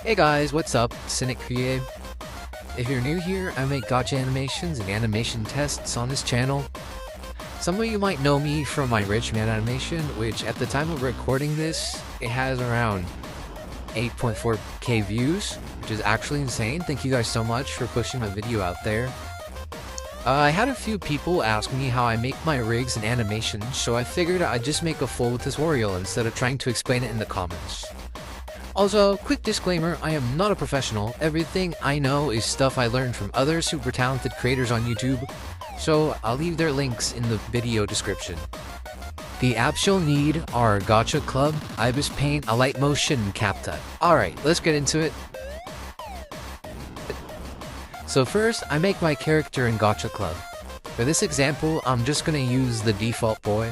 Hey guys, what's up? CynicVA. If you're new here, I make gacha animations and animation tests on this channel. Some of you might know me from my Rich Man animation, which at the time of recording this, it has around 8.4k views, which is actually insane. Thank you guys so much for pushing my video out there. I had a few people ask me how I make my rigs and animations, so I figured I'd just make a full tutorial instead of trying to explain it in the comments. Also, quick disclaimer, I am not a professional. Everything I know is stuff I learned from other super talented creators on YouTube, so I'll leave their links in the video description. The apps you'll need are Gacha Club, Ibis Paint, Alight Motion, and CapCut. Alright, let's get into it. So first, I make my character in Gacha Club. For this example, I'm just gonna use the default boy.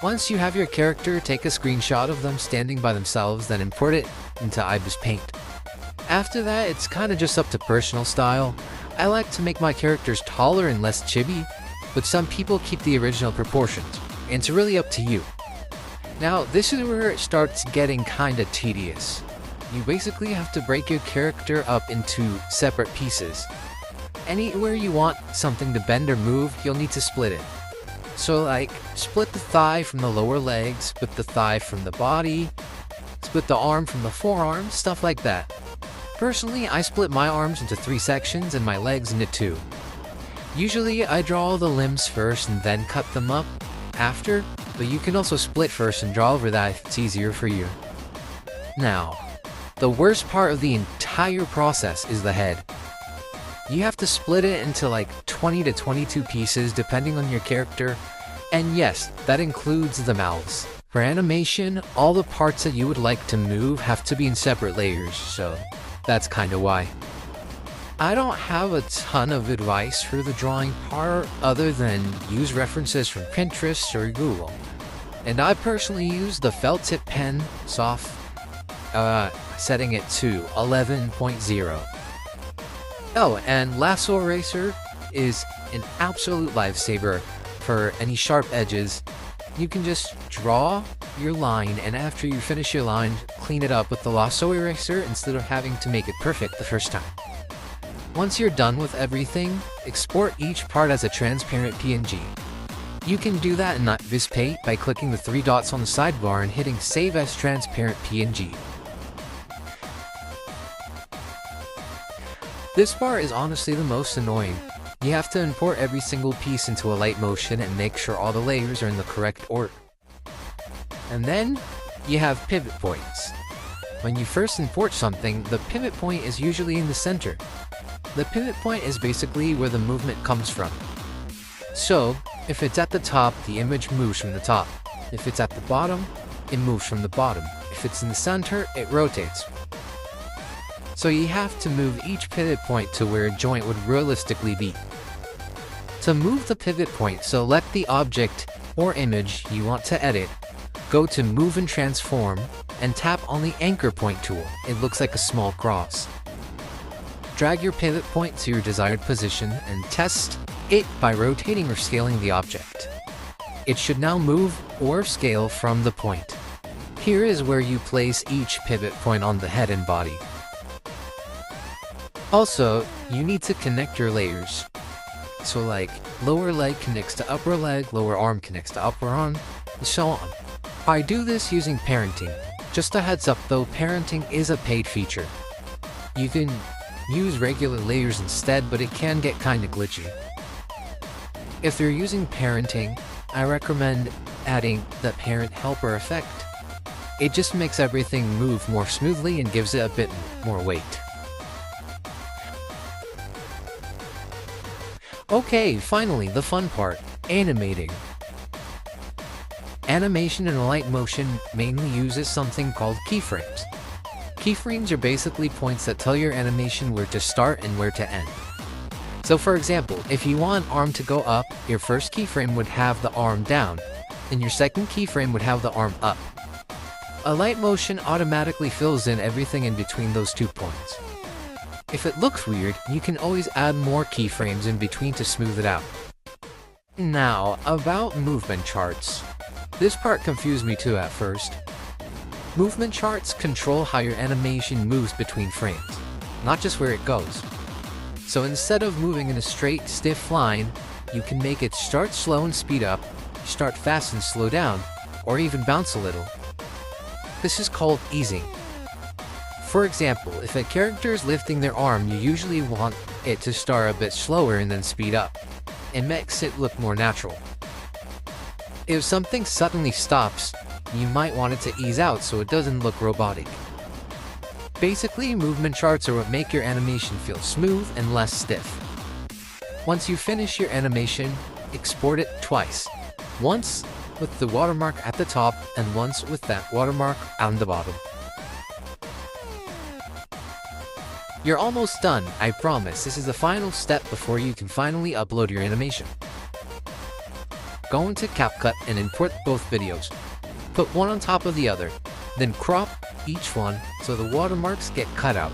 Once you have your character, take a screenshot of them standing by themselves, then import it into Ibis Paint. After that, it's kinda just up to personal style. I like to make my characters taller and less chibi, but some people keep the original proportions, and it's really up to you. Now, this is where it starts getting kinda tedious. You basically have to break your character up into separate pieces. Anywhere you want something to bend or move, you'll need to split it. So like, split the thigh from the lower leg, split the thigh from the body, split the arm from the forearm, stuff like that. Personally, I split my arms into 3 sections and my legs into 2. Usually, I draw the limbs first and then cut them up after, but you can also split first and draw over that if it's easier for you. Now, the worst part of the entire process is the head. You have to split it into like 20 to 22 pieces depending on your character, and yes, that includes the mouths. For animation, all the parts that you would like to move have to be in separate layers, so that's kinda why. I don't have a ton of advice for the drawing part other than use references from Pinterest or Google. And I personally use the felt tip pen soft, setting it to 11.0. Oh, and lasso eraser is an absolute lifesaver for any sharp edges. You can just draw your line, and after you finish your line, clean it up with the lasso eraser instead of having to make it perfect the first time. Once you're done with everything, export each part as a transparent PNG. You can do that in Ibis Paint by clicking the 3 dots on the sidebar and hitting Save as Transparent PNG. This part is honestly the most annoying. You have to import every single piece into Alight Motion and make sure all the layers are in the correct order. And then, you have pivot points. When you first import something, the pivot point is usually in the center. The pivot point is basically where the movement comes from. So, if it's at the top, the image moves from the top. If it's at the bottom, it moves from the bottom. If it's in the center, it rotates. So you have to move each pivot point to where a joint would realistically be. To move the pivot point, select the object or image you want to edit, go to Move and Transform, and tap on the Anchor Point tool. It looks like a small cross. Drag your pivot point to your desired position and test it by rotating or scaling the object. It should now move or scale from the point. Here is where you place each pivot point on the head and body. Also, you need to connect your layers. So like, lower leg connects to upper leg, lower arm connects to upper arm, and so on. I do this using parenting. Just a heads up though, parenting is a paid feature. You can use regular layers instead, but it can get kinda glitchy. If you're using parenting, I recommend adding the parent helper effect. It just makes everything move more smoothly and gives it a bit more weight. Okay, finally, the fun part, animating. Animation in Alight Motion mainly uses something called keyframes. Keyframes are basically points that tell your animation where to start and where to end. So for example, if you want an arm to go up, your first keyframe would have the arm down, and your second keyframe would have the arm up. Alight Motion automatically fills in everything in between those 2 points. If it looks weird, you can always add more keyframes in between to smooth it out. Now, about movement charts. This part confused me too at first. Movement charts control how your animation moves between frames, not just where it goes. So instead of moving in a straight, stiff line, you can make it start slow and speed up, start fast and slow down, or even bounce a little. This is called easing. For example, if a character is lifting their arm, you usually want it to start a bit slower and then speed up. It makes it look more natural. If something suddenly stops, you might want it to ease out so it doesn't look robotic. Basically, movement charts are what make your animation feel smooth and less stiff. Once you finish your animation, export it twice. Once with the watermark at the top and once with that watermark on the bottom. You're almost done, I promise. This is the final step before you can finally upload your animation. Go into CapCut and import both videos. Put one on top of the other, then crop each one so the watermarks get cut out.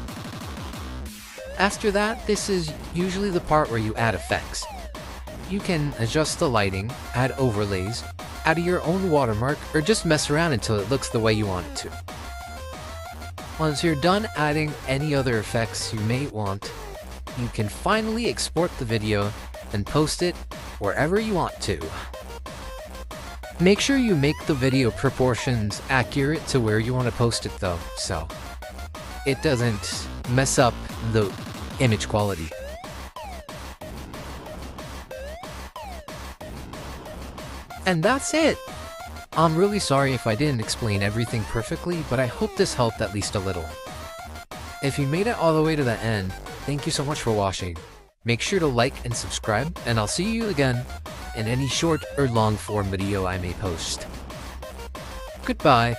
After that, this is usually the part where you add effects. You can adjust the lighting, add overlays, add your own watermark, or just mess around until it looks the way you want it to. Once you're done adding any other effects you may want, you can finally export the video and post it wherever you want to. Make sure you make the video proportions accurate to where you want to post it though, so it doesn't mess up the image quality. And that's it! I'm really sorry if I didn't explain everything perfectly, but I hope this helped at least a little. If you made it all the way to the end, thank you so much for watching. Make sure to like and subscribe, and I'll see you again in any short or long form video I may post. Goodbye!